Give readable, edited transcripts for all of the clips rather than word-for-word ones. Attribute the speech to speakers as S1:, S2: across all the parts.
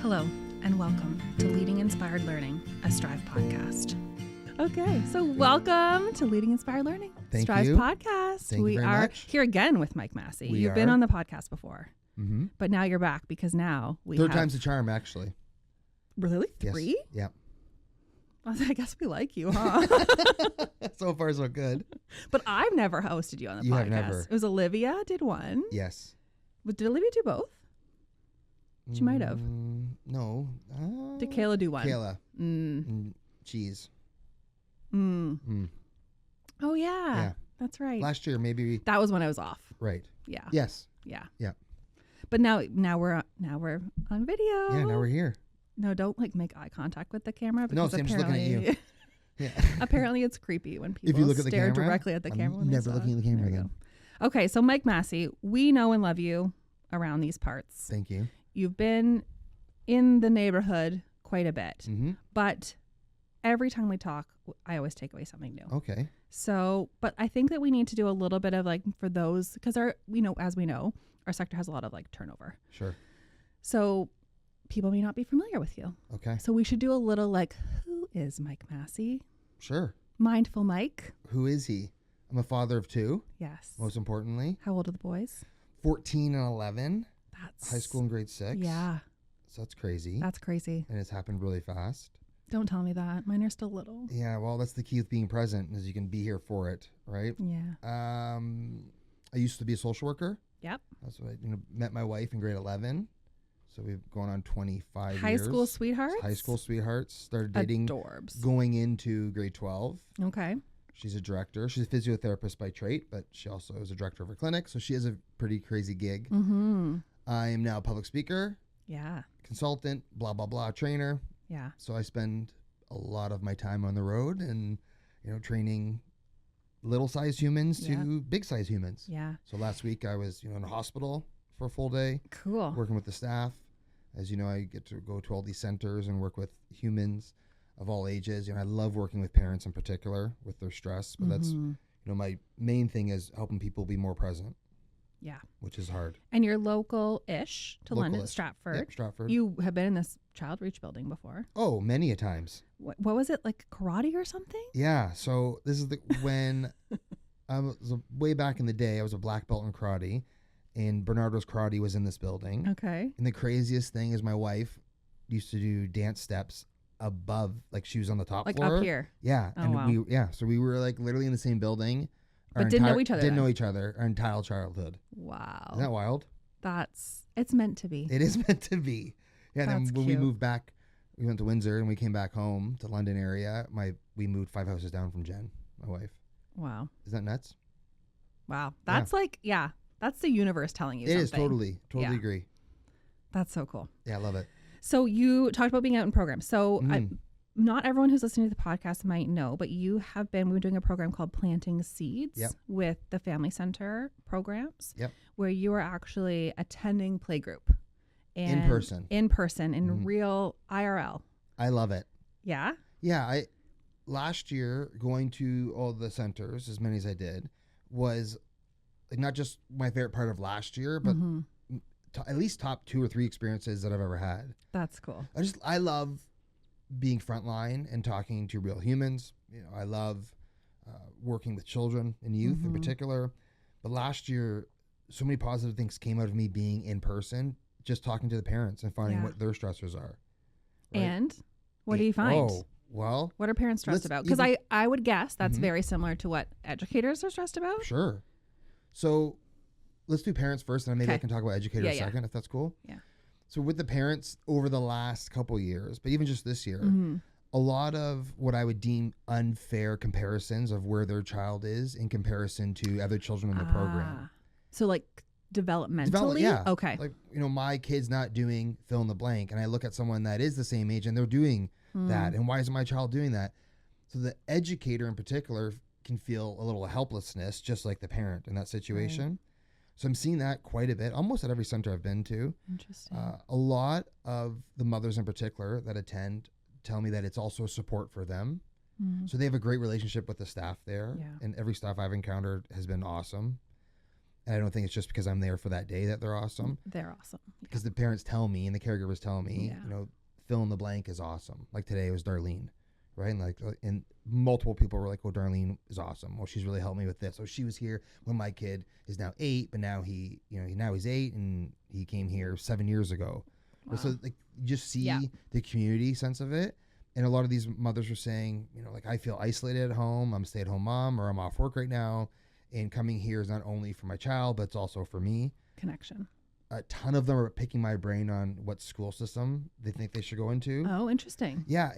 S1: Hello, and welcome to Leading Inspired Learning, a Strive podcast. Okay, so welcome to Leading Inspired Learning, Strive podcast.
S2: Thank you very much.
S1: Here again with Mike Masse. You've been on the podcast before, but now you're back because now we
S2: Third time's the charm, actually.
S1: Really? 3?
S2: Yes.
S1: I guess we like you, huh?
S2: Yeah. So far, so good.
S1: But I've never hosted you on the podcast.
S2: Have never.
S1: It was Olivia did one.
S2: Yes.
S1: But did Olivia do both? She might have.
S2: No.
S1: Did Kayla do one?
S2: Kayla. Cheese.
S1: Oh, yeah. That's right.
S2: Last year, maybe.
S1: That was when I was off.
S2: Right.
S1: Yeah.
S2: Yes.
S1: Yeah.
S2: Yeah.
S1: But now we're on video.
S2: Yeah, now we're here.
S1: No, don't make eye contact with the camera.
S2: No,
S1: Because
S2: I'm just looking at you.
S1: Yeah. Apparently it's creepy when people
S2: If you look at the
S1: stare
S2: camera,
S1: directly at the camera.
S2: I'm never looking at the camera again.
S1: Okay, so Mike Masse, we know and love you around these parts.
S2: Thank you.
S1: You've been in the neighborhood quite a bit, but every time we talk, I always take away something new.
S2: Okay.
S1: So, but I think that we need to do a little bit of for those, because as we know, our sector has a lot of turnover.
S2: Sure.
S1: So people may not be familiar with you.
S2: Okay.
S1: So we should do a little who is Mike Masse?
S2: Sure.
S1: Mindful Mike.
S2: Who is he? I'm a father of 2.
S1: Yes.
S2: Most importantly.
S1: How old are the boys?
S2: 14 and 11.
S1: That's
S2: high school and grade 6.
S1: Yeah.
S2: So that's crazy.
S1: That's crazy.
S2: And it's happened really fast.
S1: Don't tell me that. Mine are still little.
S2: Yeah, well, that's the key with being present, is you can be here for it, right?
S1: Yeah.
S2: I used to be a social worker.
S1: Yep.
S2: That's what I met my wife in grade 11. So we've gone on 25 years.
S1: High school sweethearts?
S2: High school sweethearts. Started dating.
S1: Adorbs.
S2: Going into grade 12.
S1: Okay.
S2: She's a director. She's a physiotherapist by trade, but she also is a director of her clinic. So she has a pretty crazy gig. I am now a public speaker.
S1: Yeah.
S2: Consultant, blah, blah, blah, trainer.
S1: Yeah.
S2: So I spend a lot of my time on the road and, training little-sized humans to big-sized humans.
S1: Yeah.
S2: So last week I was, in a hospital for a full day.
S1: Cool.
S2: Working with the staff. As you know, I get to go to all these centers and work with humans of all ages. I love working with parents in particular with their stress. But that's, my main thing is helping people be more present.
S1: Yeah.
S2: Which is hard.
S1: And you're local-ish to London, Stratford.
S2: Yep, Stratford.
S1: You have been in this Child Reach building before.
S2: Oh, many a times.
S1: What was it, karate or something?
S2: Yeah. So this is when I was way back in the day, I was a black belt in karate, and Bernardo's Karate was in this building.
S1: Okay.
S2: And the craziest thing is my wife used to do dance steps above, she was on the top floor.
S1: Up here.
S2: Yeah.
S1: Oh,
S2: and
S1: wow.
S2: So we were literally in the same building.
S1: But didn't know each other.
S2: Didn't know each other our entire childhood.
S1: Wow.
S2: Isn't that wild?
S1: It's meant to be.
S2: It is meant to be. Yeah.
S1: That's
S2: then when
S1: cute.
S2: we moved back, we went to Windsor and we came back home to London area. We moved 5 houses down from Jen, my wife.
S1: Wow.
S2: Is that nuts?
S1: Wow. That's that's the universe telling you
S2: it
S1: something.
S2: It is totally agree.
S1: That's so cool.
S2: Yeah, I love it.
S1: So you talked about being out in programs. So not everyone who's listening to the podcast might know, but we've been doing a program called Planting Seeds with the Family Center programs, where you are actually attending playgroup.
S2: In person,
S1: in real IRL.
S2: I love it.
S1: Yeah?
S2: Yeah, last year, going to all the centers, as many as I did, was not just my favorite part of last year, but at least top 2 or 3 experiences that I've ever had.
S1: That's cool.
S2: I love being frontline and talking to real humans. I love working with children and youth in particular. But last year, so many positive things came out of me being in person, just talking to the parents and finding what their stressors are. Right?
S1: And what do you find?
S2: Oh, well.
S1: What are parents stressed about? Because I would guess that's very similar to what educators are stressed about.
S2: Sure. So let's do parents first, and then maybe I can talk about educators second, if that's cool.
S1: Yeah.
S2: So with the parents over the last couple years, but even just this year, a lot of what I would deem unfair comparisons of where their child is in comparison to other children in the program.
S1: So developmentally?
S2: Yeah.
S1: Okay.
S2: My kid's not doing fill in the blank, and I look at someone that is the same age and they're doing that, and why isn't my child doing that? So the educator in particular can feel a little helplessness, just like the parent in that situation. Right. So I'm seeing that quite a bit, almost at every center I've been to.
S1: Interesting.
S2: A lot of the mothers in particular that attend tell me that it's also support for them. So they have a great relationship with the staff there, and every staff I've encountered has been awesome. And I don't think it's just because I'm there for that day that they're awesome.
S1: They're awesome.
S2: Because the parents tell me and the caregivers tell me,
S1: Yeah.
S2: you know, fill in the blank is awesome. Like today it was Darlene, right? And multiple people were like, "Oh, Darlene is awesome. Well, she's really helped me with this. Oh, she was here when my kid is now 8, but now now he's 8 and he came here 7 years ago."
S1: Wow.
S2: So like you just see the community sense of it. And a lot of these mothers were saying, you know, like, I feel isolated at home. I'm a stay-at-home mom, or I'm off work right now. And coming here is not only for my child, but it's also for me.
S1: Connection.
S2: A ton of them are picking my brain on what school system they think they should go into.
S1: Oh, interesting.
S2: Yeah.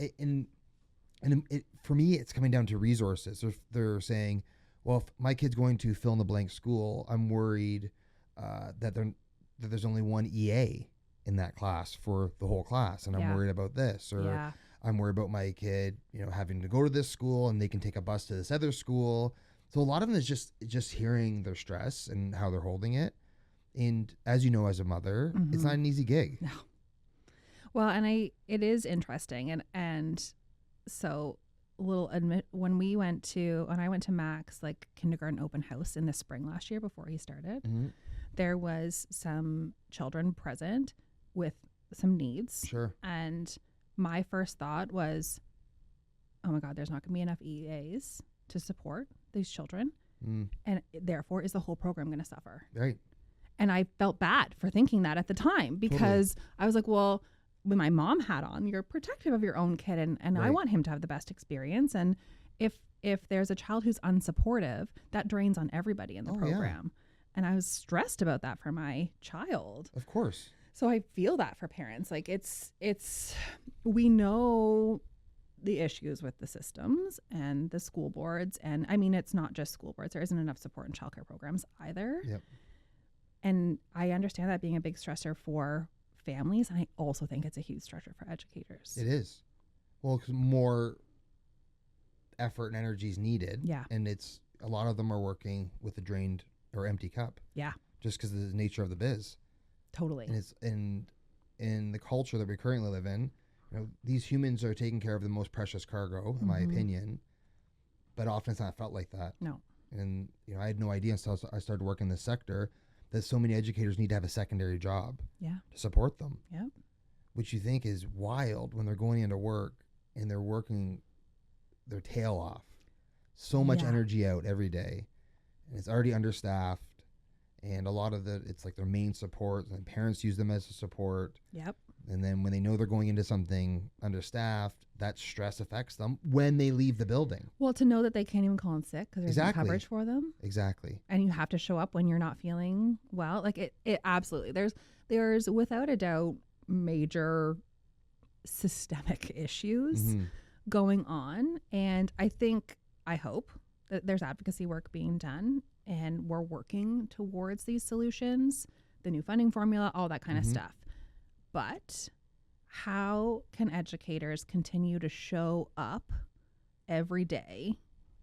S2: For me, it's coming down to resources. They're saying, well, if my kid's going to fill in the blank school, I'm worried that there's only one EA in that class for the whole class. And I'm worried about this. Or I'm worried about my kid, you know, having to go to this school and they can take a bus to this other school. So a lot of them is just hearing their stress and how they're holding it. And as you know, as a mother, it's not an easy gig.
S1: No. Well, and it is interesting. And so when I went to Max, like kindergarten open house in the spring last year before he started, there was some children present with some needs.
S2: Sure.
S1: And my first thought was, oh my God, there's not going to be enough EAs to support these children. And therefore, is the whole program going to suffer?
S2: Right.
S1: And I felt bad for thinking that at the time, because I was like, well, with my mom hat on, you're protective of your own kid. And I want him to have the best experience. And if there's a child who's unsupportive, that drains on everybody in the program. Yeah. And I was stressed about that for my child.
S2: Of course.
S1: So I feel that for parents. Like we know the issues with the systems and the school boards. And I mean, it's not just school boards. There isn't enough support in childcare programs either.
S2: Yep.
S1: And I understand that being a big stressor for families. And I also think it's a huge stressor for educators.
S2: It is. Well, because more effort and energy is needed.
S1: Yeah.
S2: And a lot of them are working with a drained or empty cup.
S1: Yeah.
S2: Just because of the nature of the biz.
S1: Totally.
S2: And it's in the culture that we currently live in, you know, these humans are taking care of the most precious cargo, in my opinion, but often it's not felt like that.
S1: No.
S2: And, you know, I had no idea until I started working in this sector that so many educators need to have a secondary job to support them.
S1: Yeah.
S2: Which you think is wild when they're going into work and they're working their tail off. So much energy out every day. And it's already understaffed. And a lot of it's like their main support, and parents use them as a support.
S1: Yep.
S2: And then when they know they're going into something understaffed, that stress affects them when they leave the building.
S1: Well, to know that they can't even call in sick because there's no coverage for them.
S2: Exactly.
S1: And you have to show up when you're not feeling well. Like it absolutely. There's without a doubt major systemic issues going on. And I hope that there's advocacy work being done. And we're working towards these solutions, the new funding formula, all that kind of stuff. But how can educators continue to show up every day,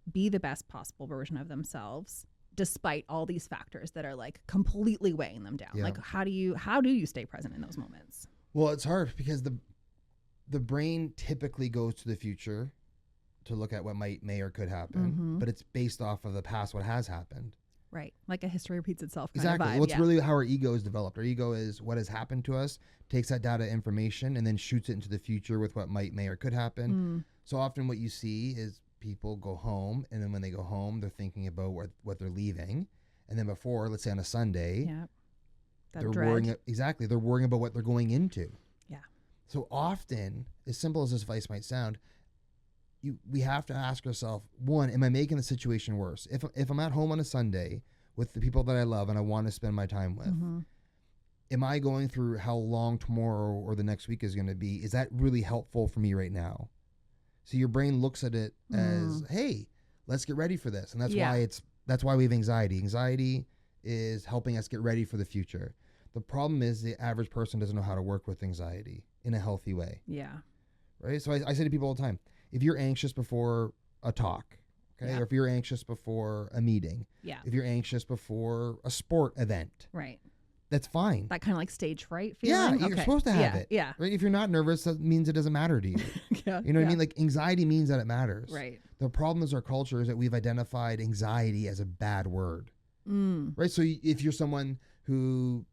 S1: be the best possible version of themselves, despite all these factors that are like completely weighing them down? Yeah. Like how do you stay present in those moments?
S2: Well, it's hard because the brain typically goes to the future to look at what may or could happen, but it's based off of the past, what has happened.
S1: Right. Like a history repeats itself kind
S2: exactly.
S1: of vibe.
S2: Well, it's really how our ego is developed. Our ego is what has happened to us, takes that data information, and then shoots it into the future with what may or could happen. So often what you see is people go home, and then when they go home, they're thinking about what they're leaving. And then before, let's say on a Sunday, they're worrying. Exactly. They're worrying about what they're going into. Yeah. So often, as simple as this advice might sound, we have to ask ourselves, one, am I making the situation worse? If I'm at home on a Sunday with the people that I love and I want to spend my time with, am I going through how long tomorrow or the next week is going to be? Is that really helpful for me right now? So your brain looks at it as, hey, let's get ready for this. And that's why we have anxiety. Anxiety is helping us get ready for the future. The problem is the average person doesn't know how to work with anxiety in a healthy way. Yeah. Right? So I say to people all the time, if you're anxious before a talk, okay, or if you're anxious before a meeting, if you're anxious before a sport event, right, that's fine.
S1: That kind of like stage fright feeling?
S2: Yeah, you're supposed to have it. Yeah. Right? If you're not nervous, that means it doesn't matter to you. You know what I mean? Like anxiety means that it matters. Right. The problem is our culture is that we've identified anxiety as a bad word. right? So if you're someone who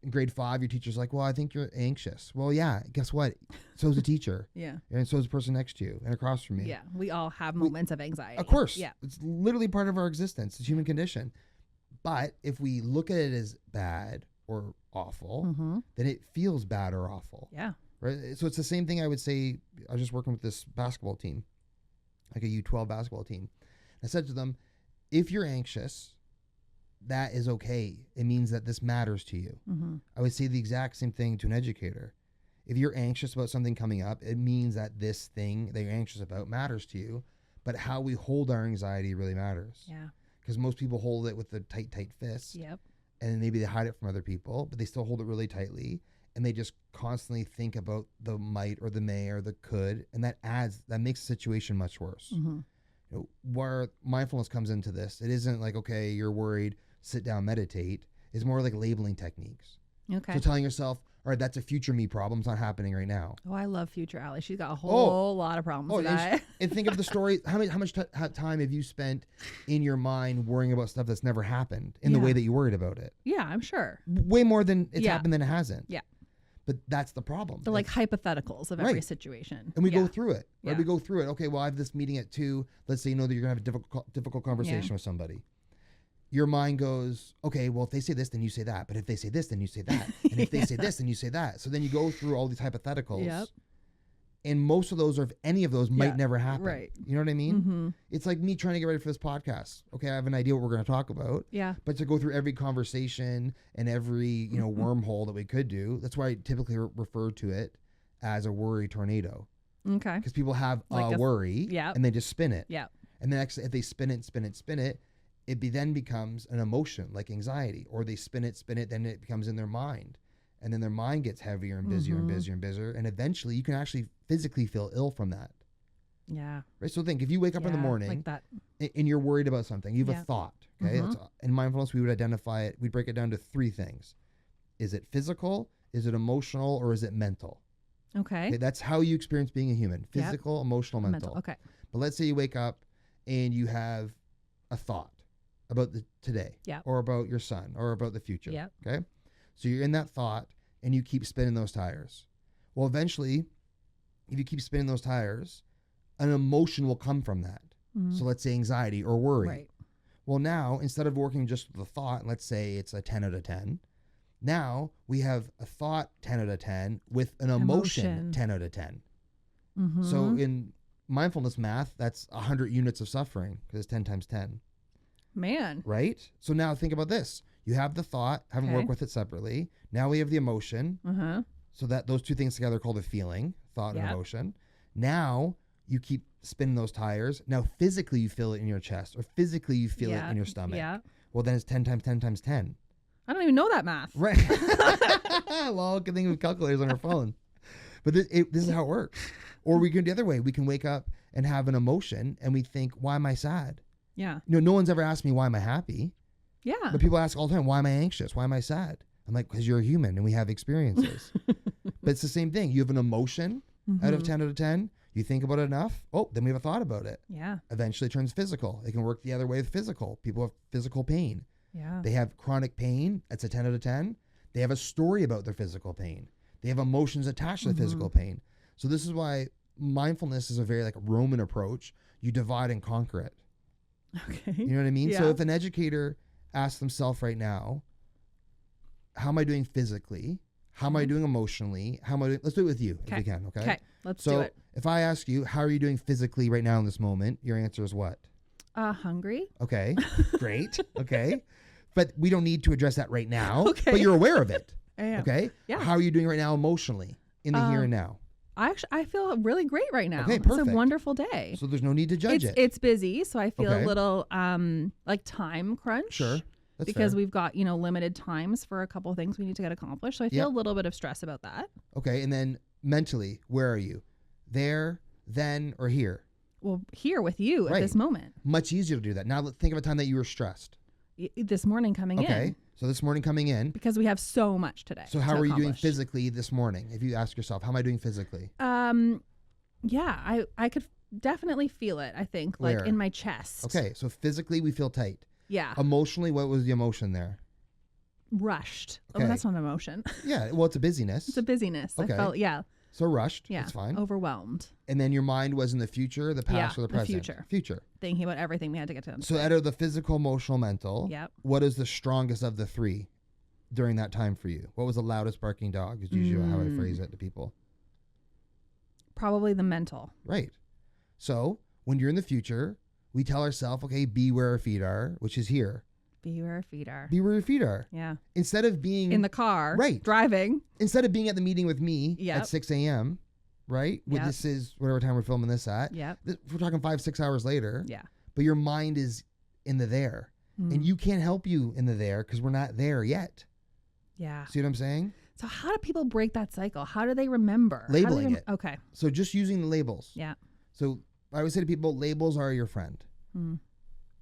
S2: in grade 5, your teacher's like, well, I think you're anxious. Well, yeah, guess what? So's the teacher.
S1: Yeah.
S2: And so's the person next to you and across from you.
S1: Yeah. We all have moments of anxiety.
S2: Of course.
S1: Yeah.
S2: It's literally part of our existence. It's a human condition. But if we look at it as bad or awful, then it feels bad or awful.
S1: Yeah.
S2: Right. So it's the same thing I would say. I was just working with this basketball team, like a U12 basketball team. I said to them, if you're anxious, that is okay. It means that this matters to you. I would say the exact same thing to an educator. If you're anxious about something coming up, it means that this thing that you're anxious about matters to you. But how we hold our anxiety really matters.
S1: Yeah.
S2: Because most people hold it with a tight fist.
S1: Yep.
S2: And maybe they hide it from other people, but they still hold it really tightly. And they just constantly think about the might or the may or the could. And that makes the situation much worse. You know, where mindfulness comes into this, it isn't like, okay, you're worried, sit down, meditate. It's more like labeling techniques.
S1: Okay.
S2: So telling yourself, all right, that's a future me problem. It's not happening right now.
S1: Oh, I love future Allie. She's got a whole lot of problems with that.
S2: And think of the story. How much time have you spent in your mind worrying about stuff that's never happened in the way that you worried about it?
S1: Yeah, I'm sure.
S2: Way more than it's happened than it hasn't.
S1: Yeah.
S2: But that's the problem.
S1: The like hypotheticals of every situation.
S2: And we go through it. Right? We go through it. Okay, well, I have this meeting at 2. Let's say you know that you're going to have a difficult conversation with somebody. Your mind goes, okay, well, if they say this, then you say that. But if they say this, then you say that. And if they say this, then you say that. So then you go through all these hypotheticals. Yep. And most of those, or if any of those, might never happen. Right. You know what I mean? It's like me trying to get ready for this podcast. Okay, I have an idea what we're going to talk about. Yeah. But to go through every conversation and every, wormhole that we could do, that's why I typically refer to it as a worry tornado. Okay. Because people have like a worry and they just spin it. Yeah. And then if they spin it, it then becomes an emotion like anxiety, or they spin it, then it becomes in their mind. And then their mind gets heavier and busier and busier and busier. And eventually you can actually physically feel ill from that. Yeah. Right. So think, if you wake up in the morning like that, and you're worried about something, you have a thought. Okay. In mindfulness, we would identify it. We'd break it down to 3 things. Is it physical? Is it emotional? Or is it mental? Okay. That's how you experience being a human. Physical, emotional, mental. Okay. But let's say you wake up and you have a thought about today, or about your son, or about the future. Yeah. Okay. So you're in that thought and you keep spinning those tires. Well, eventually, if you keep spinning those tires, an emotion will come from that. So let's say anxiety or worry. Right. Well, now, instead of working just with the thought, let's say it's a 10 out of 10. Now we have a thought 10 out of 10 with an emotion 10 out of 10. So in mindfulness math, that's 100 units of suffering, because it's 10 times 10. Man. Right? So now think about this. You have the thought, haven't worked with it separately. Now we have the emotion. So that those 2 things together are called a feeling, thought and emotion. Now you keep spinning those tires. Now physically you feel it in your chest, or physically you feel it in your stomach. Yeah. Well, then it's 10 times 10 times 10. I don't even know that math. Right. Well, good thing with calculators on our phone. But this is how it works. Or we can do the other way. We can wake up and have an emotion and we think, why am I sad? Yeah. No one's ever asked me, why am I happy? Yeah. But people ask all the time, why am I anxious? Why am I sad? I'm like, because you're a human and we have experiences. But it's the same thing. You have an emotion out of 10 out of 10. You think about it enough. Oh, then we have a thought about it. Yeah. Eventually it turns physical. It can work the other way with physical. People have physical pain. Yeah. They have chronic pain. That's a 10 out of 10. They have a story about their physical pain. They have emotions attached to the physical pain. So this is why mindfulness is a very Roman approach. You divide and conquer it. Okay. You know what I mean? Yeah. So if an educator asks themselves right now, how am I doing physically? How am I doing emotionally? How am I doing? Let's do it with you if we can. Okay. Okay. Let's do it. If I ask you, how are you doing physically right now in this moment? Your answer is what? Hungry. Okay. Great. Okay. But we don't need to address that right now. Okay. But you're aware of it. I am. Okay. Yeah. How are you doing right now emotionally in the here and now? I feel really great right now. Okay, perfect. It's a wonderful day. So there's no need to judge it. It's busy, so I feel a little like time crunch. Sure. That's because fair. We've got, limited times for a couple of things we need to get accomplished. So I feel a little bit of stress about that. Okay. And then mentally, where are you? There, then, or here? Well, here with you at this moment. Much easier to do that. Now let's think of a time that you were stressed. This morning coming in. Okay. So this morning coming in. Because we have so much today. So how are you doing physically this morning? If you ask yourself, how am I doing physically? Yeah, I could definitely feel it, I think, like in my chest. Okay. So physically we feel tight.
S1: Yeah.
S2: Emotionally, what was the emotion there?
S1: Rushed.
S2: Okay.
S1: Oh, that's not an emotion.
S2: Yeah. Well, it's a busyness.
S1: It's a busyness.
S2: Okay.
S1: I felt,
S2: So rushed.
S1: Yeah.
S2: That's fine.
S1: Overwhelmed.
S2: And then your mind was in the future, the past, or the present?
S1: Future. Thinking about everything we had to get done.
S2: So out of the physical, emotional, mental,
S1: Yep.
S2: what is the strongest of the three during that time for you? What was the loudest barking dog? Is usually how I phrase it to people.
S1: Probably the mental.
S2: Right. So when you're in the future, we tell ourselves, okay, be where our feet are, which is here.
S1: Be where our feet are.
S2: Be where your feet are.
S1: Yeah.
S2: Instead of being
S1: in the car,
S2: right,
S1: driving.
S2: Instead of being at the meeting with me at 6 a.m., right?
S1: Yep.
S2: This is whatever time we're filming this at.
S1: Yeah.
S2: We're talking 5-6 hours later.
S1: Yeah.
S2: But your mind is in the there. And you can't help you in the there because we're not there yet.
S1: Yeah.
S2: See what I'm saying?
S1: So how do people break that cycle? How do they remember?
S2: Labeling it.
S1: Okay.
S2: So just using the labels.
S1: Yeah.
S2: So I always say to people, labels are your friend.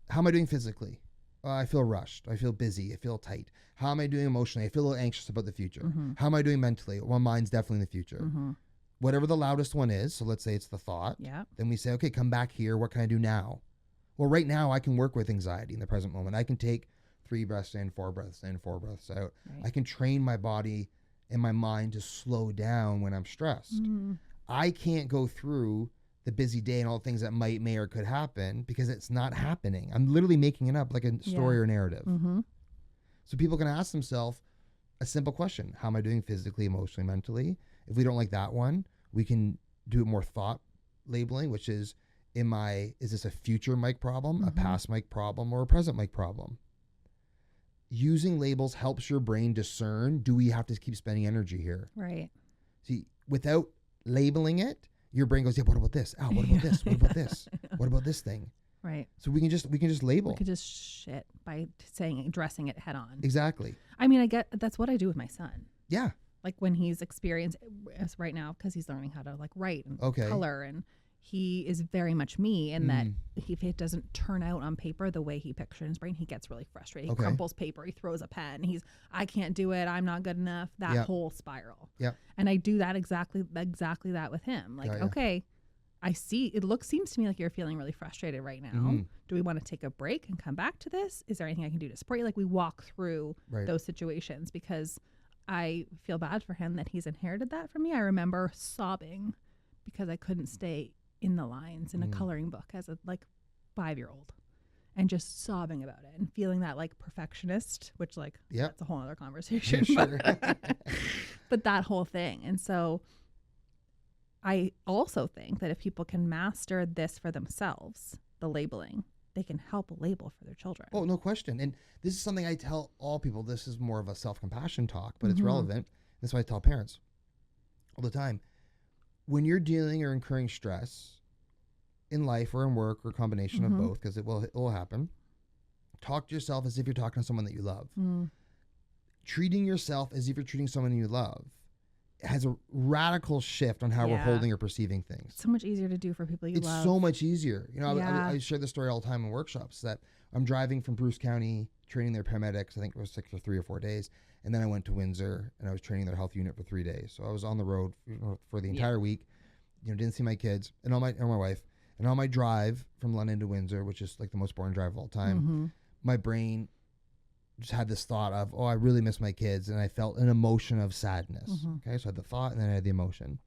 S2: How am I doing physically? I feel rushed. I feel busy. I feel tight. How am I doing emotionally? I feel a little anxious about the future. How am I doing mentally? Well, mine's definitely in the future. Whatever the loudest one is, so let's say it's the thought.
S1: Yeah.
S2: Then we say, okay, come back here. What can I do now? Well, right now I can work with anxiety in the present moment. I can take 3 breaths in, 4 breaths in, 4 breaths out. Right. I can train my body and my mind to slow down when I'm stressed. I can't go through the busy day and all the things that may or could happen because it's not happening. I'm literally making it up like a story or narrative. So people can ask themselves a simple question. How am I doing physically, emotionally, mentally? If we don't like that one, we can do more thought labeling, which is, is this a future Mike problem, a past Mike problem, or a present Mike problem? Using labels helps your brain discern, do we have to keep spending energy here?
S1: Right.
S2: See, without labeling it, your brain goes, yeah, what about this? Oh, what about this? What about this? What about this thing?
S1: Right.
S2: So we can just label.
S1: We could just shit by addressing it head on.
S2: Exactly.
S1: I mean, that's what I do with my son.
S2: Yeah.
S1: Like when he's experienced right now, because he's learning how to like write and color, and he is very much me in that if it doesn't turn out on paper the way he pictures in his brain, he gets really frustrated. He crumples paper, he throws a pen, I can't do it, I'm not good enough, that whole spiral. Yeah. And I do that exactly that with him. Like, okay, I see, seems to me like you're feeling really frustrated right now. Do we want to take a break and come back to this? Is there anything I can do to support you? Like we walk through those situations because I feel bad for him that he's inherited that from me. I remember sobbing because I couldn't stay in the lines in a coloring book as a 5-year-old and just sobbing about it and feeling that like perfectionist, which that's a whole other conversation.
S2: Sure.
S1: But that whole thing. And so I also think that if people can master this for themselves, the labeling, they can help label for their children.
S2: Oh, no question. And this is something I tell all people. This is more of a self-compassion talk, but it's relevant. That's why I tell parents all the time. When you're dealing or incurring stress in life or in work or a combination of both, because it will happen, talk to yourself as if you're talking to someone that you love. Treating yourself as if you're treating someone you love has a radical shift on how we're holding or perceiving things.
S1: It's so much easier to do for people you love.
S2: It's so much easier. You know, I share this story all the time in workshops that I'm driving from Bruce County, training their paramedics. I think it was for 3 or 4 days. And then I went to Windsor and I was training their health unit for 3 days. So I was on the road for the entire week, didn't see my kids and my wife. And on my drive from London to Windsor, which is like the most boring drive of all time, my brain just had this thought of, I really miss my kids. And I felt an emotion of sadness. Okay. So I had the thought and then I had the emotion.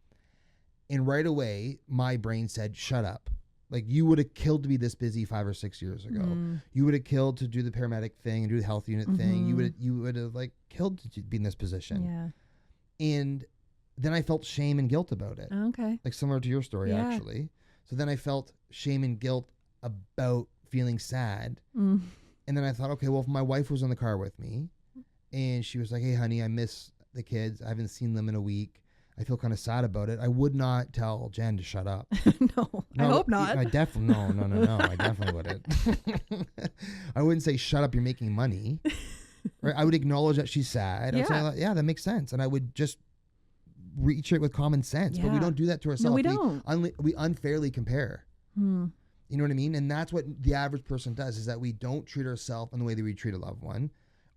S2: And right away, my brain said, shut up. Like, you would have killed to be this busy 5 or 6 years ago. You would have killed to do the paramedic thing and do the health unit thing. You would have killed to be in this position. Yeah. And then I felt shame and guilt about it.
S1: Okay.
S2: Like similar to your story, actually. So then I felt shame and guilt about feeling sad. And then I thought, okay, well, if my wife was in the car with me and she was like, hey, honey, I miss the kids. I haven't seen them in a week. I feel kind of sad about it. I would not tell Jen to shut up.
S1: No, I hope not.
S2: I definitely, no. I definitely wouldn't. I wouldn't say, shut up, you're making money. Right? I would acknowledge that she's sad. I would say, yeah, that makes sense. And I would just reach it with common sense. But we don't do that to ourselves.
S1: No, we don't.
S2: We unfairly compare. You know what I mean? And that's what the average person does, is that we don't treat ourselves in the way that we treat a loved one.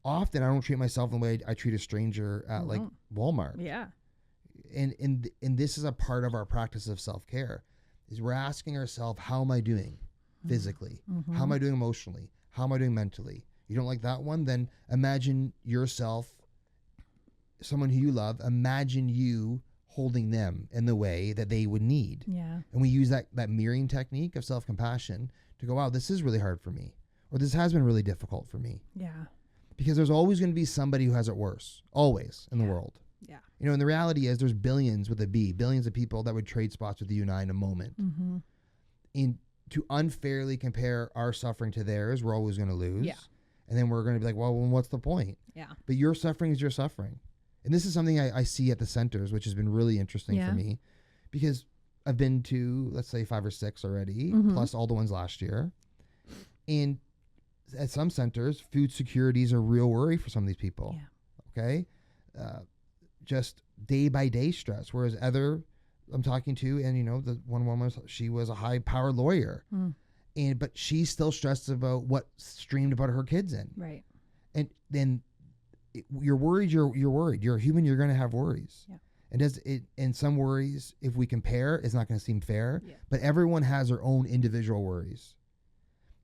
S2: Often I don't treat myself in the way I treat a stranger at like Walmart.
S1: Yeah.
S2: And this is a part of our practice of self-care, is we're asking ourselves, how am I doing physically? How am I doing emotionally? How am I doing mentally? You don't like that one? Then imagine yourself, someone who you love, imagine you holding them in the way that they would need.
S1: Yeah.
S2: And we use that mirroring technique of self-compassion to go, wow, this is really hard for me. Or this has been really difficult for me.
S1: Yeah.
S2: Because there's always going to be somebody who has it worse. Always in the world.
S1: Yeah.
S2: You know, and the reality is there's billions with a B, billions of people that would trade spots with you and I in a moment.
S1: Mm-hmm.
S2: And to unfairly compare our suffering to theirs, we're always going to lose.
S1: Yeah.
S2: And then we're going to be like, well, what's the point?
S1: Yeah.
S2: But your suffering is your suffering. And this is something I see at the centers, which has been really interesting for me, because I've been to, let's say, 5 or 6 already, plus all the ones last year. And at some centers, food security is a real worry for some of these people. Yeah. Okay? Just day by day stress. Whereas other, I'm talking to, and you know, the one woman, she was a high powered lawyer. But she's still stressed about what streamed about her kids in.
S1: Right.
S2: And then you're worried, you're worried. You're a human, you're going to have worries. Yeah. And some worries, if we compare, it's not going to seem fair. Yeah. But everyone has their own individual worries.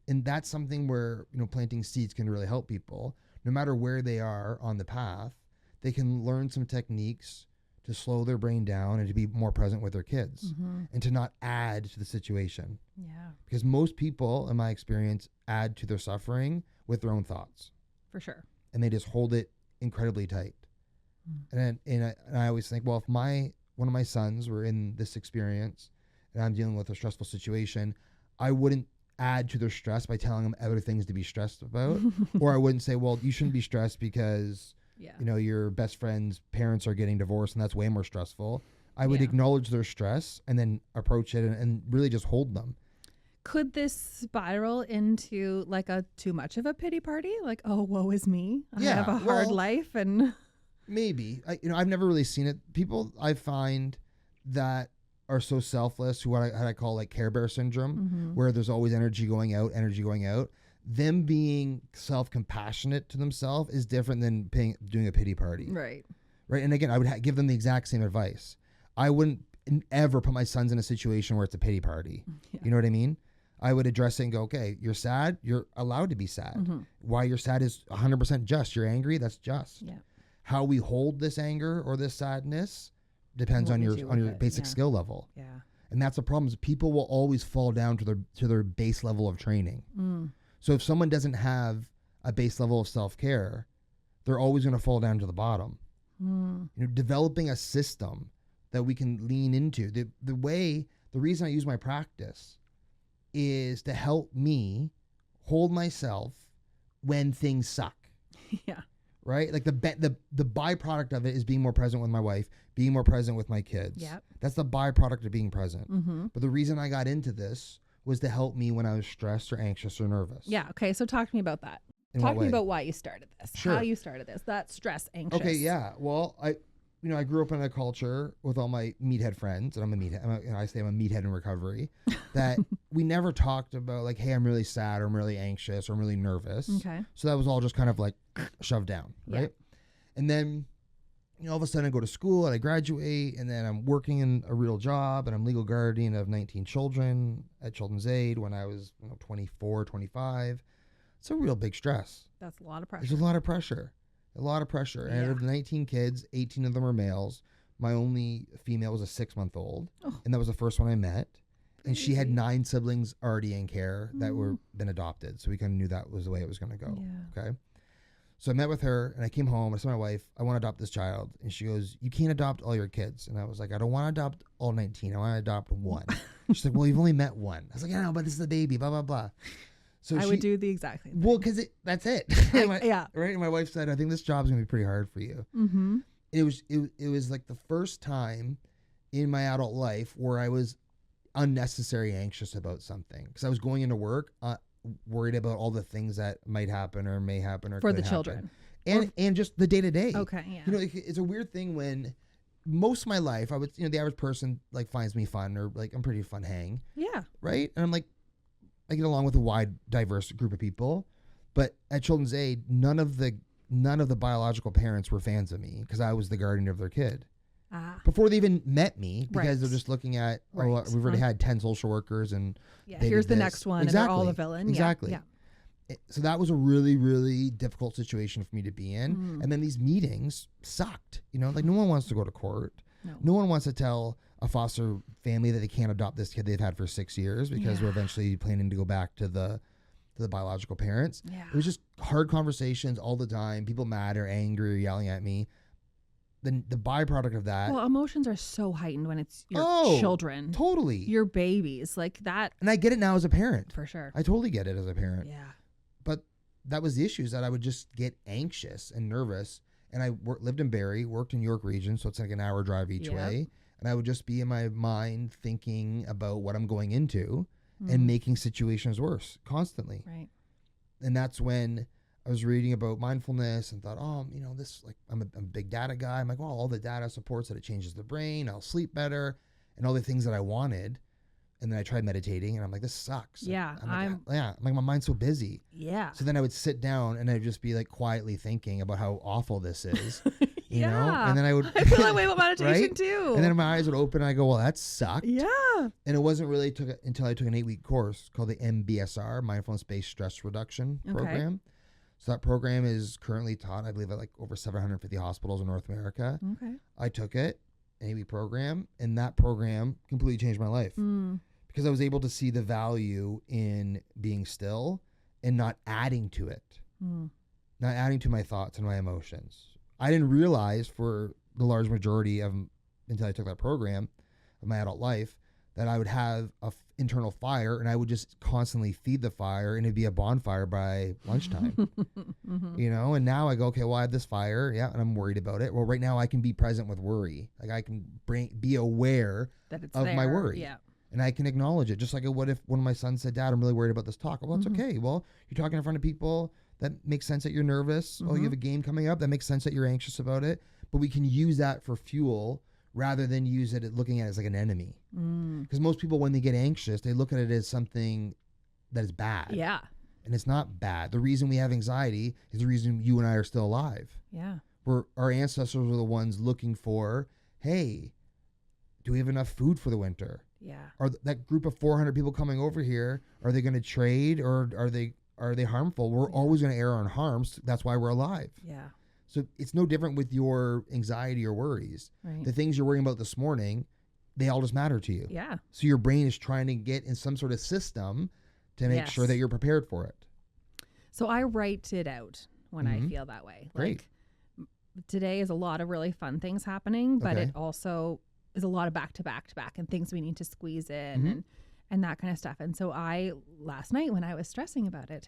S2: And that's something where, you know, planting seeds can really help people. No matter where they are on the path, they can learn some techniques to slow their brain down and to be more present with their kids and to not add to the situation. Yeah. Because most people, in my experience, add to their suffering with their own thoughts.
S1: For sure.
S2: And they just hold it incredibly tight. And I always think, well, if one of my sons were in this experience and I'm dealing with a stressful situation, I wouldn't add to their stress by telling them other things to be stressed about. Or I wouldn't say, well, you shouldn't be stressed because you know, your best friend's parents are getting divorced and that's way more stressful. I would acknowledge their stress and then approach it and really just hold them.
S1: Could this spiral into like a too much of a pity party? Like, oh, woe is me. I have a hard life. And
S2: maybe. I've never really seen it. People I find that are so selfless, who what I call like Care Bear syndrome, where there's always energy going out. Them being self-compassionate to themselves is different than doing a pity party.
S1: Right.
S2: Right. And again, I would give them the exact same advice. I wouldn't ever put my sons in a situation where it's a pity party. Yeah. You know what I mean? I would address it and go, okay, you're sad. You're allowed to be sad. Why you're sad is 100% just. You're angry. That's just. Yeah. How we hold this anger or this sadness depends on your basic skill level. Yeah. And that's the problem, is people will always fall down to their base level of training. So if someone doesn't have a base level of self-care, they're always going to fall down to the bottom. You know, developing a system that we can lean into. The reason I use my practice is to help me hold myself when things suck. Yeah. Right? Like the byproduct of it is being more present with my wife, being more present with my kids. Yep. That's the byproduct of being present. But the reason I got into this was to help me when I was stressed or anxious or nervous.
S1: Yeah. Okay. So talk to me about that. Talk to me about why you started this. Sure. How you started this. That stress, anxious.
S2: Okay. Yeah. Well, I grew up in a culture with all my meathead friends, and I'm a meathead. I say I'm a meathead in recovery. That we never talked about like, hey, I'm really sad, or I'm really anxious, or I'm really nervous. Okay. So that was all just kind of like shoved down, right? Yeah. And then, all of a sudden I go to school and I graduate, and then I'm working in a real job, and I'm legal guardian of 19 children at Children's Aid when I was 24, 25. It's a real big stress.
S1: That's a lot of pressure.
S2: There's a lot of pressure. And out of the 19 kids, 18 of them are males. My only female was a 6-month-old, and that was the first one I met. And she had 9 siblings already in care that were been adopted. So we kind of knew that was the way it was going to go. Yeah. Okay. So I met with her, and I came home. I said to my wife, I want to adopt this child. And she goes, you can't adopt all your kids. And I was like, I don't want to adopt all 19. I want to adopt one. She's like, well, you've only met one. I was like, I know, but this is the baby, blah, blah, blah. So
S1: I would do the exact same thing.
S2: Well, because that's it.
S1: Yeah.
S2: Right? And my wife said, I think this job's going to be pretty hard for you. It was like the first time in my adult life where I was unnecessary anxious about something. Because I was going into work worried about all the things that might happen or may happen or
S1: for the children.
S2: And just the day-to-day.
S1: Okay, yeah.
S2: It's a weird thing when most of my life, I would, the average person like finds me fun, or like I'm pretty fun hang. Yeah. Right? And I'm like, I get along with a wide, diverse group of people, but at Children's Aid, none of the biological parents were fans of me because I was the guardian of their kid. Before they even met me, because they're just looking at, we've already had 10 social workers, and
S1: here's the next one. Exactly. And they're all a villain.
S2: Exactly.
S1: Yeah.
S2: So that was a really, really difficult situation for me to be in. And then these meetings sucked. You know, like no one wants to go to court. No one wants to tell a foster family that they can't adopt this kid they've had for 6 years because we're eventually planning to go back to the biological parents.
S1: Yeah.
S2: It was just hard conversations all the time. People mad or angry or yelling at me. Then the byproduct of that.
S1: Well, emotions are so heightened when it's your children.
S2: Totally.
S1: Your babies. Like that.
S2: And I get it now as a parent.
S1: For sure.
S2: I totally get it as a parent.
S1: Yeah.
S2: But that was the issue, is that I would just get anxious and nervous. And I lived in Barrie, worked in York region, so it's like an hour drive each way. And I would just be in my mind thinking about what I'm going into and making situations worse constantly.
S1: Right.
S2: And that's when I was reading about mindfulness and thought, you know, this, like, I'm a big data guy. I'm like, well, all the data supports that it changes the brain. I'll sleep better and all the things that I wanted. And then I tried meditating and I'm like, this sucks.
S1: Yeah.
S2: I'm like, my mind's so busy.
S1: Yeah.
S2: So then I would sit down and I'd just be like quietly thinking about how awful this is, you know? And then I would,
S1: I feel that way about meditation
S2: right?
S1: too.
S2: And then my eyes would open and I go, well, that sucked.
S1: Yeah.
S2: And it wasn't really until I took an 8-week course called the MBSR, Mindfulness-Based Stress Reduction Program. So that program is currently taught, I believe, at like over 750 hospitals in North America.
S1: Okay.
S2: I took it, an 8-week program, and that program completely changed my life. Because I was able to see the value in being still and not adding to it, not adding to my thoughts and my emotions. I didn't realize for the large majority of, until I took that program of my adult life, that I would have a internal fire and I would just constantly feed the fire and it'd be a bonfire by lunchtime, you know? And now I go, okay, well, I have this fire. Yeah. And I'm worried about it. Well, right now I can be present with worry. Like I can be aware
S1: that it's
S2: of
S1: there.
S2: my worry.
S1: Yeah.
S2: And I can acknowledge it. Just like what if one of my sons said, Dad, I'm really worried about this talk. Well, that's okay. Well, you're talking in front of people. That makes sense that you're nervous. Oh, you have a game coming up. That makes sense that you're anxious about it. But we can use that for fuel rather than use it looking at it as like an enemy. Because most people, when they get anxious, they look at it as something that is bad.
S1: Yeah.
S2: And it's not bad. The reason we have anxiety is the reason you and I are still alive.
S1: Yeah.
S2: Our ancestors were the ones looking for, hey, do we have enough food for the winter?
S1: Yeah.
S2: Are that group of 400 people coming over here, are they going to trade or are they harmful? We're always going to err on harms. That's why we're alive.
S1: Yeah.
S2: So it's no different with your anxiety or worries.
S1: Right.
S2: The things you're worrying about this morning, they all just matter to you.
S1: Yeah.
S2: So your brain is trying to get in some sort of system to make sure that you're prepared for it.
S1: So I write it out when I feel that way.
S2: Great.
S1: Like today is a lot of really fun things happening, but it also is a lot of back to back and things we need to squeeze in and that kind of stuff. And so last night when I was stressing about it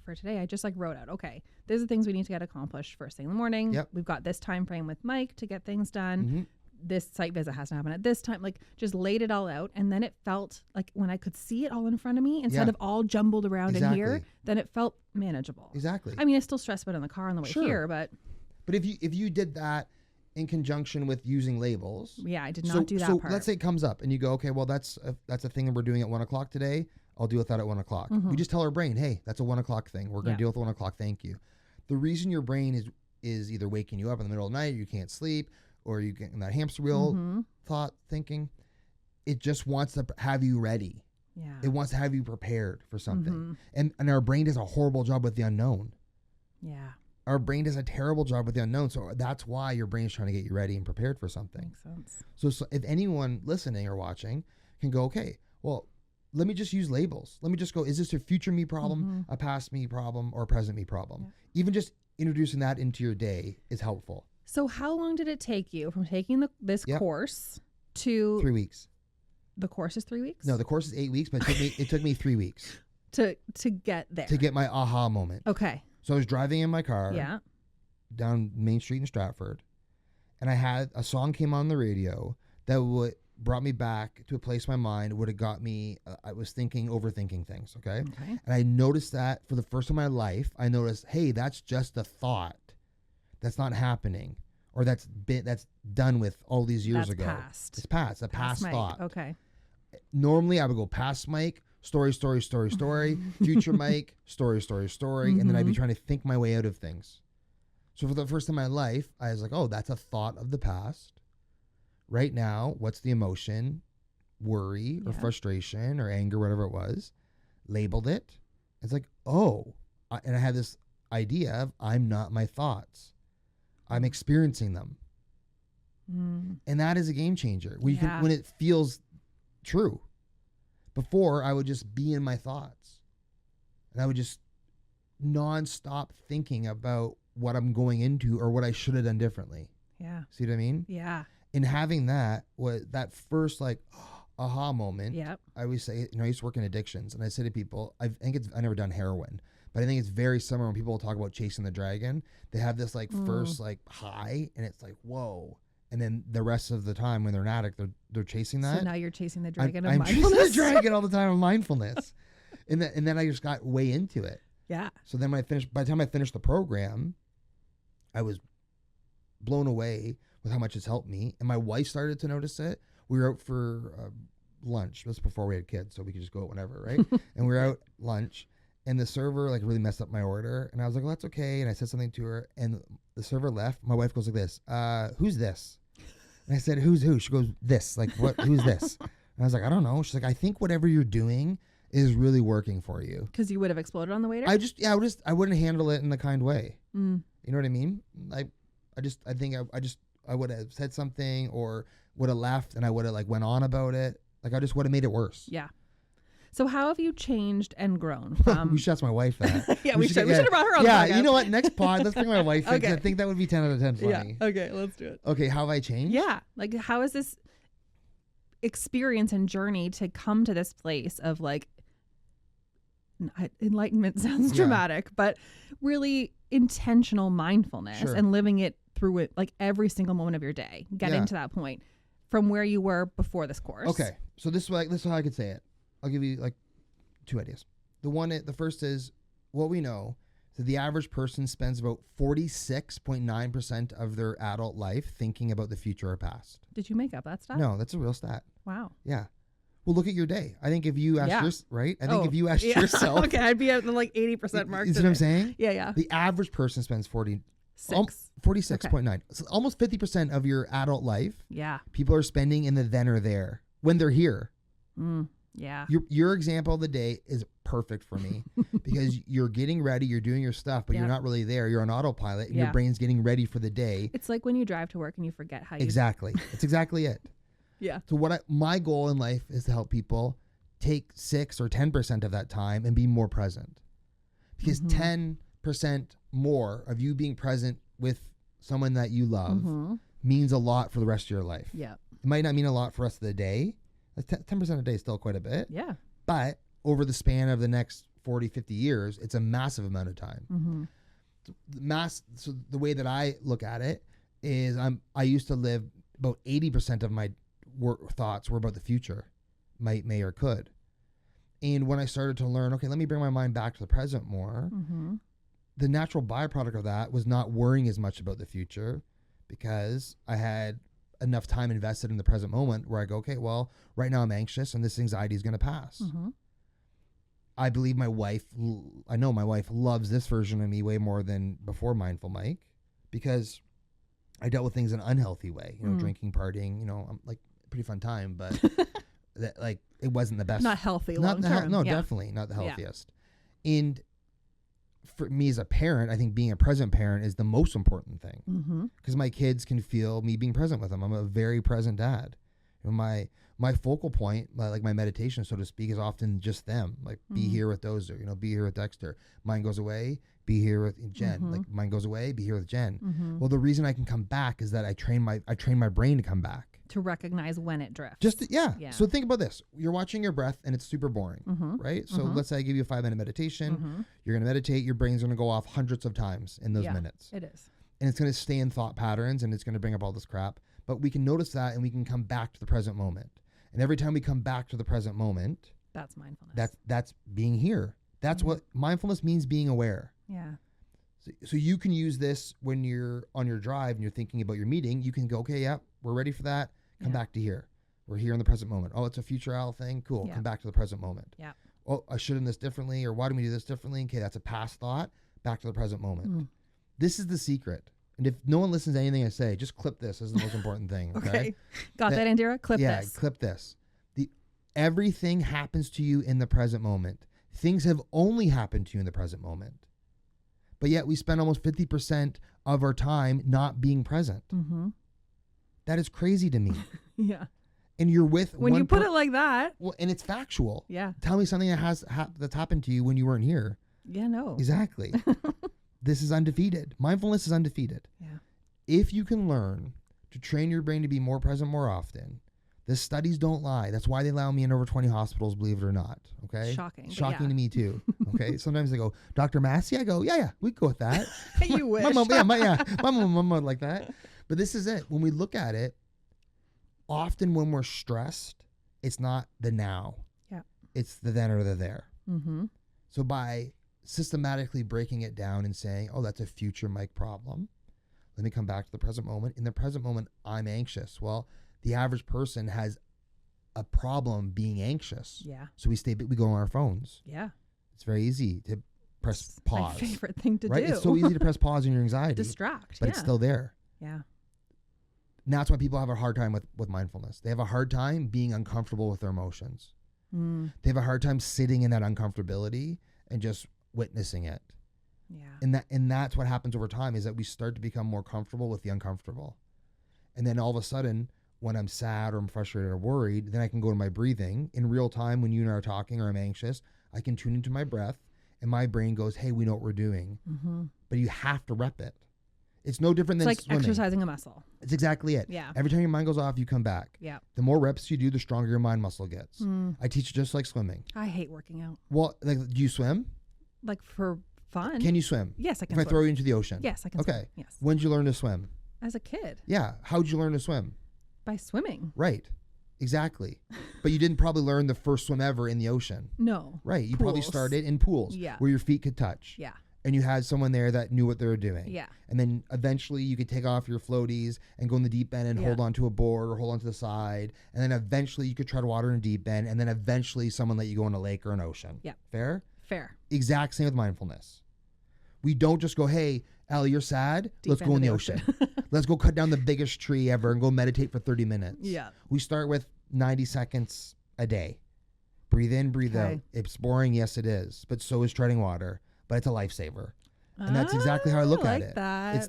S1: for today, I just like wrote out, okay, these are the things we need to get accomplished first thing in the morning.
S2: Yep.
S1: We've got this time frame with Mike to get things done. This site visit has to happen at this time. Like just laid it all out. And then it felt like when I could see it all in front of me instead of all jumbled around in here, then it felt manageable.
S2: Exactly.
S1: I mean, I still stressed about it in the car on the way here, but
S2: if you did that in conjunction with using labels.
S1: Yeah, I did not do that part.
S2: So let's say it comes up and you go, okay, well, that's a thing that we're doing at 1 o'clock today. I'll deal with that at 1 o'clock. We just tell our brain, hey, that's a 1 o'clock thing. We're going to deal with 1 o'clock. Thank you. The reason your brain is either waking you up in the middle of the night, you can't sleep, or you get in that hamster wheel thought thinking, it just wants to have you ready.
S1: Yeah.
S2: It wants to have you prepared for something. And our brain does a horrible job with the unknown.
S1: Yeah.
S2: Our brain does a terrible job with the unknown. So that's why your brain is trying to get you ready and prepared for something.
S1: Makes sense.
S2: So if anyone listening or watching can go, okay, well, let me just use labels. Let me just go, is this a future me problem, a past me problem, or a present me problem? Yeah. Even just introducing that into your day is helpful.
S1: So how long did it take you from taking this course to
S2: 3 weeks?
S1: The course is 3 weeks?
S2: No, the course is 8 weeks, but it took me 3 weeks
S1: to get there.
S2: To get my aha moment.
S1: Okay.
S2: So I was driving in my car down Main Street in Stratford, and I had a song came on the radio that brought me back to a place in my mind would have got me. I was overthinking things. Okay. And I noticed that for the first time in my life, I noticed, hey, that's just a thought. That's not happening, or that's done with all these years ago.
S1: Past.
S2: It's past. A past thought.
S1: Okay.
S2: Normally, I would go past Mike. Story, future Mike, story, and then I'd be trying to think my way out of things. So for the first time in my life, I was like, oh, that's a thought of the past. Right now, what's the emotion? Worry or frustration or anger, whatever it was. Labeled it. It's like, oh, I had this idea of I'm not my thoughts. I'm experiencing them. And that is a game changer. When you can, when it feels true. Before, I would just be in my thoughts. And I would just nonstop thinking about what I'm going into or what I should have done differently.
S1: Yeah.
S2: See what I mean?
S1: Yeah.
S2: And having that first like aha moment.
S1: Yep.
S2: I always say, I used to work in addictions, and I say to people, I've never done heroin, but I think it's very similar when people talk about chasing the dragon. They have this like first like high, and it's like, whoa. And then the rest of the time when they're an addict, they're chasing that.
S1: So now you're chasing the dragon
S2: I'm
S1: of mindfulness.
S2: chasing the dragon all the time of mindfulness. and then I just got way into it.
S1: Yeah.
S2: So then by the time I finished the program, I was blown away with how much it's helped me. And my wife started to notice it. We were out for lunch. This was before we had kids, so we could just go out whenever, right? And we were out lunch, and the server like really messed up my order. And I was like, well, that's okay. And I said something to her, and the server left. My wife goes like this, who's this? And I said, who's who? She goes, this. Like, what? Who's this? And I was like, I don't know. She's like, I think whatever you're doing is really working for you.
S1: Because you would have exploded on the waiter?
S2: I wouldn't handle it in the kind way.
S1: Mm.
S2: You know what I mean? I think I would have said something or would have left, and I would have like went on about it. Like I just would have made it worse.
S1: Yeah. So how have you changed and grown from...
S2: We should ask my wife that.
S1: Yeah, we should have brought her on.
S2: Yeah, you know what? Next pod, let's bring my wife in.
S1: Okay.
S2: I think that would be 10 out of 10 funny.
S1: Yeah. Okay, let's do it.
S2: Okay, how have I changed?
S1: Yeah. Like how is this experience and journey to come to this place of like enlightenment sounds dramatic, but really intentional mindfulness and living it through it like every single moment of your day, getting to that point from where you were before this course.
S2: Okay. So this is how I could say it. I'll give you like 2 ideas. The first is what we know that the average person spends about 46.9% of their adult life thinking about the future or past.
S1: Did you make up that stat?
S2: No, that's a real stat.
S1: Wow.
S2: Yeah. Well, look at your day. I think if you asked if you asked yourself.
S1: Okay, I'd be at the like 80% mark.
S2: You see what I'm saying?
S1: Yeah, yeah.
S2: The average person spends 46.9.
S1: Okay.
S2: So almost 50% of your adult life.
S1: Yeah.
S2: People are spending in the then or there when they're here.
S1: Yeah.
S2: Your example of the day is perfect for me because you're getting ready, you're doing your stuff, but you're not really there. You're on autopilot and your brain's getting ready for the day.
S1: It's like when you drive to work and you forget how you...
S2: Exactly. It's exactly it.
S1: Yeah.
S2: So my goal in life is to help people take 6 or 10% of that time and be more present. Because 10% more of you being present with someone that you love means a lot for the rest of your life.
S1: Yeah.
S2: It might not mean a lot for the rest of the day. 10% a day is still quite a bit.
S1: Yeah.
S2: But over the span of the next 40, 50 years, it's a massive amount of time. So the way that I look at it is I used to live about 80% of my thoughts were about the future, might, may, or could. And when I started to learn, okay, let me bring my mind back to the present more, the natural byproduct of that was not worrying as much about the future because I had enough time invested in the present moment where I go, okay, well, right now I'm anxious and this anxiety is going to pass. I believe I know my wife loves this version of me way more than before Mindful Mike because I dealt with things in an unhealthy way, drinking, partying, I'm like pretty fun time, but that like it wasn't the best.
S1: Not healthy long term.
S2: No, definitely not the healthiest. And for me as a parent, I think being a present parent is the most important thing because my kids can feel me being present with them. I'm a very present dad. My focal point, like my meditation, so to speak, is often just them. Like be here with Dozer, be here with Dexter. Mine goes away, be here with Jen. Like mine goes away, be here with Jen. Well, the reason I can come back is that I train my brain to come back.
S1: To recognize when it drifts.
S2: Yeah. So think about this. You're watching your breath and it's super boring, right? So let's say I give you a 5-minute meditation. You're going to meditate. Your brain's going to go off hundreds of times in those minutes.
S1: It is.
S2: And it's going to stay in thought patterns and it's going to bring up all this crap. But we can notice that and we can come back to the present moment. And every time we come back to the present moment,
S1: that's mindfulness.
S2: That's being here. That's what mindfulness means, being aware.
S1: Yeah.
S2: So you can use this when you're on your drive and you're thinking about your meeting. You can go, okay, yeah, we're ready for that. Come back to here. We're here in the present moment. Oh, it's a future Al thing. Cool. Come back to the present moment.
S1: Yeah.
S2: Oh, I should have done this differently, or why do we do this differently? Okay, that's a past thought. Back to the present moment. This is the secret. And if no one listens to anything I say, just clip this. This is the most important thing. Okay.
S1: Got that, Indira? Clip this.
S2: Yeah, clip this. Everything happens to you in the present moment. Things have only happened to you in the present moment. but yet we spend almost 50% of our time not being present. That is crazy to me.
S1: Yeah.
S2: And you're with
S1: when you put it like that.
S2: Well, and it's factual.
S1: Yeah.
S2: Tell me something that that's happened to you when you weren't here.
S1: Yeah, no.
S2: Exactly. This is undefeated. Mindfulness is undefeated.
S1: Yeah.
S2: If you can learn to train your brain to be more present more often, the studies don't lie. That's why they allow me in over 20 hospitals, believe it or not. Okay.
S1: Shocking
S2: to me too. Okay. Sometimes they go, Dr. Masse? I go, yeah, we go with that.
S1: You wish.
S2: My mom would like that. But this is it. When we look at it, often when we're stressed, it's not the now.
S1: Yeah.
S2: It's the then or the there. So by systematically breaking it down and saying, oh, that's a future Mike problem. Let me come back to the present moment. In the present moment, I'm anxious. Well, the average person has a problem being anxious.
S1: Yeah.
S2: So we go on our phones.
S1: Yeah.
S2: It's very easy to press pause.
S1: My favorite thing to do.
S2: It's so easy to press pause in your anxiety.
S1: Distract.
S2: But it's still there.
S1: Yeah.
S2: And that's why people have a hard time with mindfulness. They have a hard time being uncomfortable with their emotions. They have a hard time sitting in that uncomfortability and just witnessing it.
S1: Yeah.
S2: And that's what happens over time, is that we start to become more comfortable with the uncomfortable. And then all of a sudden, when I'm sad or I'm frustrated or worried, then I can go to my breathing in real time. When you and I are talking or I'm anxious, I can tune into my breath and my brain goes, hey, we know what we're doing. But you have to rep it. It's no different than
S1: like
S2: swimming.
S1: Exercising a muscle.
S2: It's exactly it.
S1: Yeah.
S2: Every time your mind goes off, you come back.
S1: Yeah.
S2: The more reps you do, the stronger your mind muscle gets. I teach it just like swimming.
S1: I hate working out.
S2: Well, like, do you swim?
S1: Like for fun.
S2: Can you swim?
S1: Yes, I can
S2: If I throw you into the ocean?
S1: Yes, I can
S2: Okay.
S1: swim. Yes.
S2: When did you learn to swim?
S1: As a kid.
S2: Yeah. How did you learn to swim?
S1: By swimming.
S2: Right. Exactly. But you didn't probably learn the first swim ever in the ocean.
S1: No.
S2: Right. You probably started in pools.
S1: Yeah.
S2: Where your feet could touch.
S1: Yeah.
S2: And you had someone there that knew what they were doing.
S1: Yeah.
S2: And then eventually you could take off your floaties and go in the deep end and hold onto a board or hold onto the side. And then eventually you could tread water in a deep end. And then eventually someone let you go in a lake or an ocean.
S1: Yeah.
S2: Fair?
S1: Fair.
S2: Exact same with mindfulness. We don't just go, hey, Allie, you're sad. Let's go in the ocean. Let's go cut down the biggest tree ever and go meditate for 30 minutes.
S1: Yeah.
S2: We start with 90 seconds a day. Breathe in, breathe out. It's boring. Yes, it is. But so is treading water. But it's a lifesaver. And that's exactly how I look at it.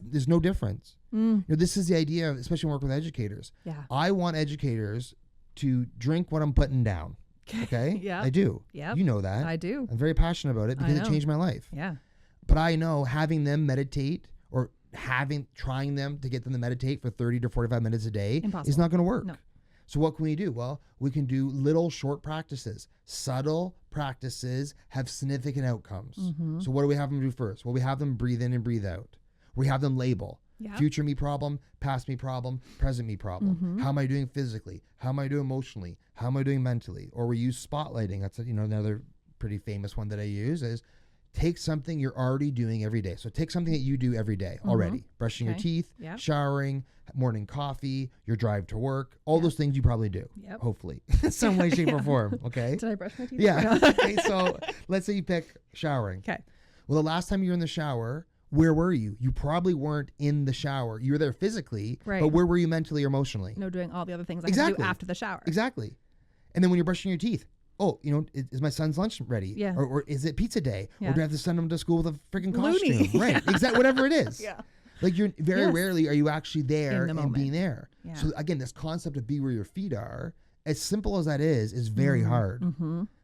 S2: There's no difference. You know, this is the idea, especially when I work with educators.
S1: Yeah.
S2: I want educators to drink what I'm putting down. Okay?
S1: Yeah.
S2: I do.
S1: Yeah.
S2: You know that.
S1: I do.
S2: I'm very passionate about it because it changed my life.
S1: Yeah.
S2: But I know having them meditate or trying them to get them to meditate for 30 to 45 minutes a day is not going to work.
S1: No.
S2: So what can we do? Well, we can do little short practices. Subtle practices have significant outcomes. So what do we have them do first? Well, we have them breathe in and breathe out. We have them label. Future me problem, past me problem, present me problem. How am I doing physically? How am I doing emotionally? How am I doing mentally? Or we use spotlighting. That's another pretty famous one that I use is take something you're already doing every day. So take something that you do every day already. Brushing your teeth, showering, morning coffee, your drive to work, all those things you probably do, hopefully, in some way, shape, or form, okay?
S1: Did I brush my teeth?
S2: Yeah. Okay, so let's say you pick showering.
S1: Okay.
S2: Well, the last time you were in the shower, where were you? You probably weren't in the shower. You were there physically, but where were you mentally or emotionally?
S1: No, doing all the other things I have to do after the shower.
S2: Exactly. And then when you're brushing your teeth, oh, is my son's lunch ready?
S1: Yeah.
S2: Or is it pizza day?
S1: Yeah.
S2: Or do I have to send him to school with a freaking costume?
S1: Loony.
S2: Right. Exactly. Whatever it is.
S1: Yeah.
S2: Like you're very rarely are you actually there and being there.
S1: Yeah.
S2: So again, this concept of be where your feet are, as simple as that is very hard.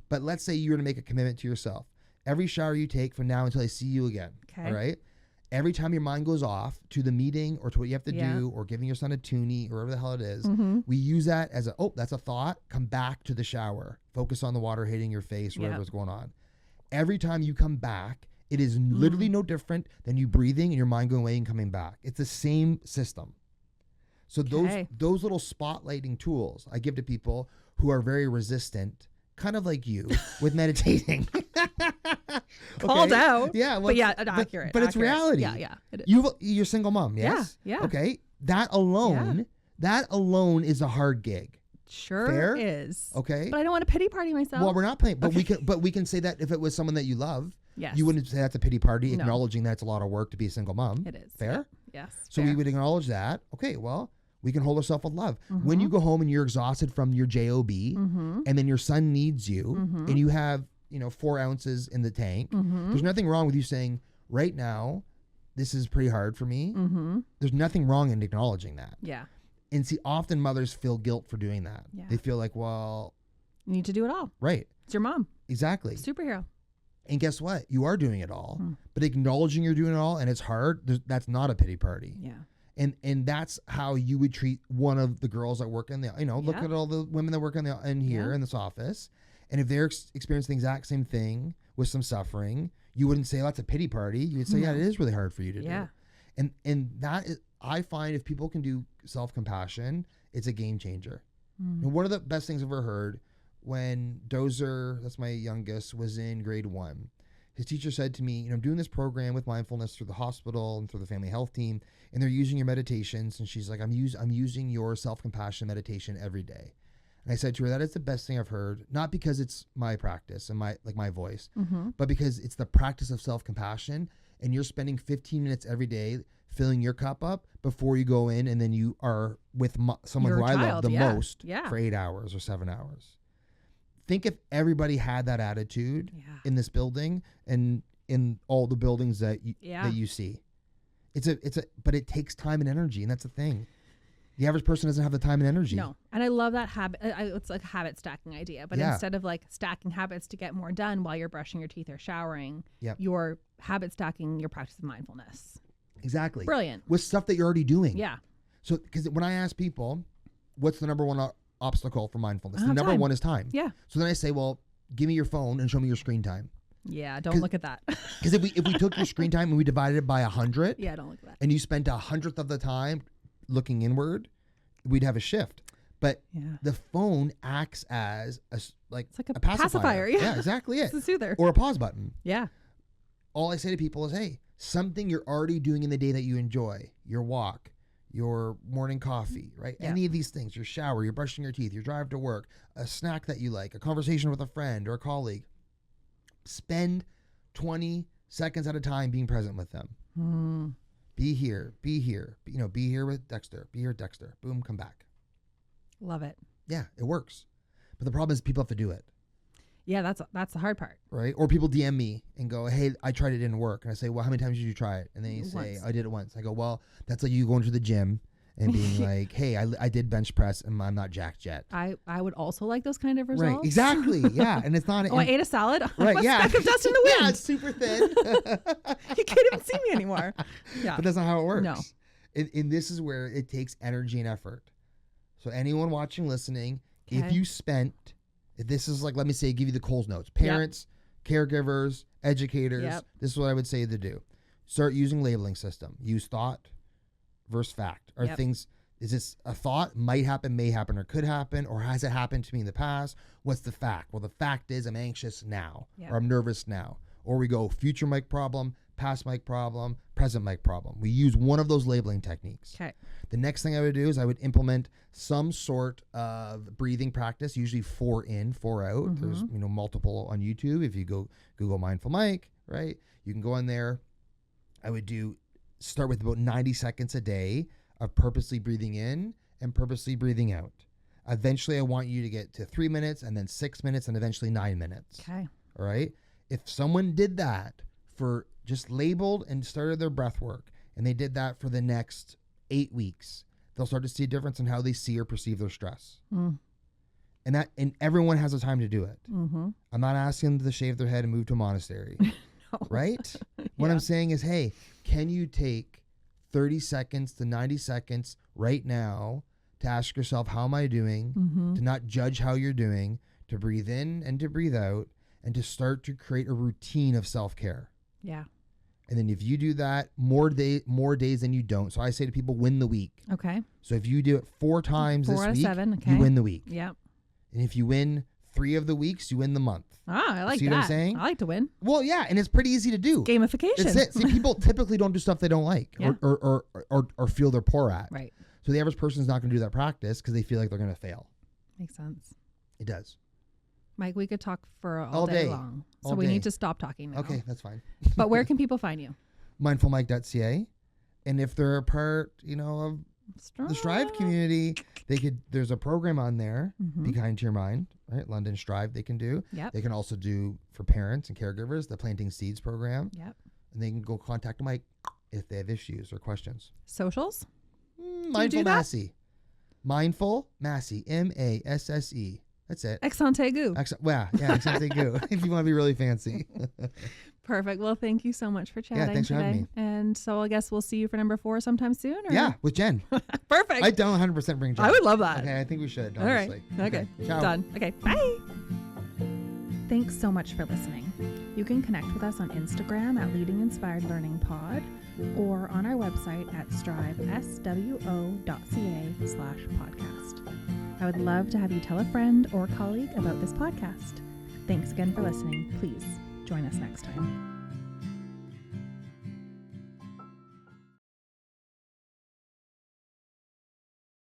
S2: But let's say you were to make a commitment to yourself. Every shower you take from now until I see you again.
S1: Okay.
S2: All right. Every time your mind goes off to the meeting or to what you have to do or giving your son a toonie or whatever the hell it is, we use that as that's a thought. Come back to the shower. Focus on the water hitting your face, whatever's going on. Every time you come back, it is literally no different than you breathing and your mind going away and coming back. It's the same system. So those little spotlighting tools I give to people who are very resistant, kind of like you, with meditating.
S1: Called out.
S2: Yeah. Well,
S1: but accurate.
S2: But it's reality.
S1: Yeah, it is.
S2: You're a single mom, yes?
S1: Yeah.
S2: Okay. That alone is a hard gig.
S1: Sure
S2: Fair?
S1: is.
S2: Okay.
S1: But I don't want to pity party myself.
S2: Well, we're not playing, but we can say that if it was someone that you love,
S1: yes.
S2: you wouldn't say that's a pity party, acknowledging that it's a lot of work to be a single mom.
S1: It is.
S2: Fair?
S1: Yeah. Yes.
S2: So
S1: fair.
S2: we would acknowledge that. Okay, well, we can hold ourselves with love. When you go home and you're exhausted from your job, and then your son needs you, and you have 4 ounces in the tank, there's nothing wrong with you saying, right now, this is pretty hard for me.
S1: Mm-hmm.
S2: There's nothing wrong in acknowledging that.
S1: Yeah.
S2: And see, often mothers feel guilt for doing that.
S1: Yeah.
S2: They feel like, well,
S1: you need to do it all.
S2: Right.
S1: It's your mom.
S2: Exactly.
S1: Superhero.
S2: And guess what? You are doing it all. But acknowledging you're doing it all and it's hard, that's not a pity party.
S1: Yeah.
S2: And that's how you would treat one of the girls that work in the, look at all the women that work in here in this office. And if they're experiencing the exact same thing with some suffering, you wouldn't say, oh, that's a pity party. You would say, yeah, it is really hard for you to do. And that is, I find if people can do self-compassion, it's a game changer. And one of the best things I've ever heard, when Dozer, that's my youngest, was in grade 1, his teacher said to me, I'm doing this program with mindfulness through the hospital and through the family health team, and they're using your meditations. And she's like, I'm using your self-compassion meditation every day. And I said to her, that is the best thing I've heard, not because it's my practice and my voice, but because it's the practice of self-compassion, and you're spending 15 minutes every day filling your cup up before you go in, and then you are with someone who I love the most for 8 hours or 7 hours. Think if everybody had that attitude in this building and in all the buildings that you see. But it takes time and energy, and that's the thing. The average person doesn't have the time and energy.
S1: No. And I love that habit. It's like a habit stacking idea. But instead of like stacking habits to get more done while you're brushing your teeth or showering, you're habit stacking your practice of mindfulness.
S2: Exactly.
S1: Brilliant.
S2: With stuff that you're already doing.
S1: Yeah.
S2: So, because when I ask people, what's the number one obstacle for mindfulness? The number one is time.
S1: Yeah.
S2: So then I say, well, give me your phone and show me your screen time.
S1: Yeah, don't look at that.
S2: Because if we took your screen time and we divided it by 100,
S1: don't look at that.
S2: And you spent 100th of the time looking inward, we'd have a shift. But the phone acts as
S1: it's like a
S2: pacifier.
S1: Yeah,
S2: exactly it.
S1: It's a soother.
S2: Or a pause button.
S1: Yeah.
S2: All I say to people is, hey, something you're already doing in the day that you enjoy, your walk, your morning coffee, right? Yeah. Any of these things, your shower, you're brushing your teeth, your drive to work, a snack that you like, a conversation with a friend or a colleague. Spend 20 seconds at a time being present with them. Be here. Be here with Dexter. Be here with Dexter. Boom, come back.
S1: Love it.
S2: Yeah, it works. But the problem is people have to do it.
S1: Yeah, that's the hard part.
S2: Right? Or people DM me and go, hey, I tried it, didn't work. And I say, well, how many times did you try it? And then you say, I did it once. I go, well, that's like you going to the gym and being like, hey, I did bench press and I'm not jacked yet.
S1: I would also like those kind of results.
S2: Right, exactly. Yeah. And it's not.
S1: I ate a salad.
S2: Right,
S1: yeah. Speck of dust in the wind.
S2: Yeah, it's super thin.
S1: You can't even see me anymore. Yeah.
S2: But that's not how it works.
S1: No.
S2: And this is where it takes energy and effort. So anyone watching, listening, if you spent, if this is like, let me say, give you the Coles notes. Parents, caregivers, educators, this is what I would say to do. Start using labeling system. Use thought versus fact. Are things, is this a thought, might happen, may happen, or could happen, or has it happened to me in the past? What's the fact? Well, the fact is I'm anxious now, or I'm nervous now. Or we go future Mike problem, past Mike problem, present Mike problem. We use one of those labeling techniques.
S1: Okay.
S2: The next thing I would do is I would implement some sort of breathing practice, usually 4 in, 4 out. There's multiple on YouTube. If you go Google Mindful Mike, right? You can go in there. I would start with about 90 seconds a day of purposely breathing in and purposely breathing out. Eventually, I want you to get to 3 minutes and then 6 minutes and eventually 9 minutes.
S1: Okay.
S2: All right. If someone did that for just labeled and started their breath work, and they did that for the next 8 weeks, they'll start to see a difference in how they see or perceive their stress. And everyone has the time to do it. I'm not asking them to shave their head and move to a monastery. No. Right? What I'm saying is, hey, can you take 30 seconds to 90 seconds right now to ask yourself, how am I doing? To not judge how you're doing, to breathe in and to breathe out, and to start to create a routine of self-care.
S1: Yeah.
S2: And then if you do that more days than you don't. So I say to people, win the week.
S1: Okay.
S2: So if you do it 4 times this week,
S1: 7,
S2: you win the week.
S1: Yeah.
S2: And if you win 3 of the weeks, you win the month.
S1: I like
S2: See
S1: that.
S2: What I'm saying?
S1: I like to win.
S2: Well, yeah, and it's pretty easy to do.
S1: Gamification.
S2: That's it. See, people typically don't do stuff they don't like or feel they're poor at.
S1: Right.
S2: So the average person is not going to do that practice because they feel like they're going to fail.
S1: Makes sense.
S2: It does.
S1: Mike, we could talk for all day long. So we need to stop talking now.
S2: Okay, that's fine.
S1: But where can people find you?
S2: Mindfulmike.ca. And if they're a part, of the Strive community, there's a program on there, Be Kind to Your Mind, right? London Strive they can do.
S1: Yep.
S2: They can also do for parents and caregivers, the Planting Seeds program.
S1: Yep.
S2: and they can go contact Mike if they have issues or questions.
S1: Socials?
S2: Mindful Masse. Mindful Masse. Masse. That's it.
S1: Accent aigu.
S2: Yeah, accent aigu. If you want to be really fancy.
S1: Perfect. Well, thank you so much for chatting
S2: thanks
S1: today.
S2: for having me.
S1: And so I guess we'll see you for number 4 sometime soon? Or?
S2: Yeah, with Jen.
S1: Perfect.
S2: I don't 100% bring Jen.
S1: I would love that.
S2: Okay, I think we should,
S1: honestly.
S2: honestly.
S1: All right. Okay.
S2: Ciao.
S1: Done. Okay. Bye. Thanks so much for listening. You can connect with us on Instagram at Leading Inspired Learning Pod or on our website at striveswo.ca/podcast. I would love to have you tell a friend or colleague about this podcast. Thanks again for listening. Please join us next time.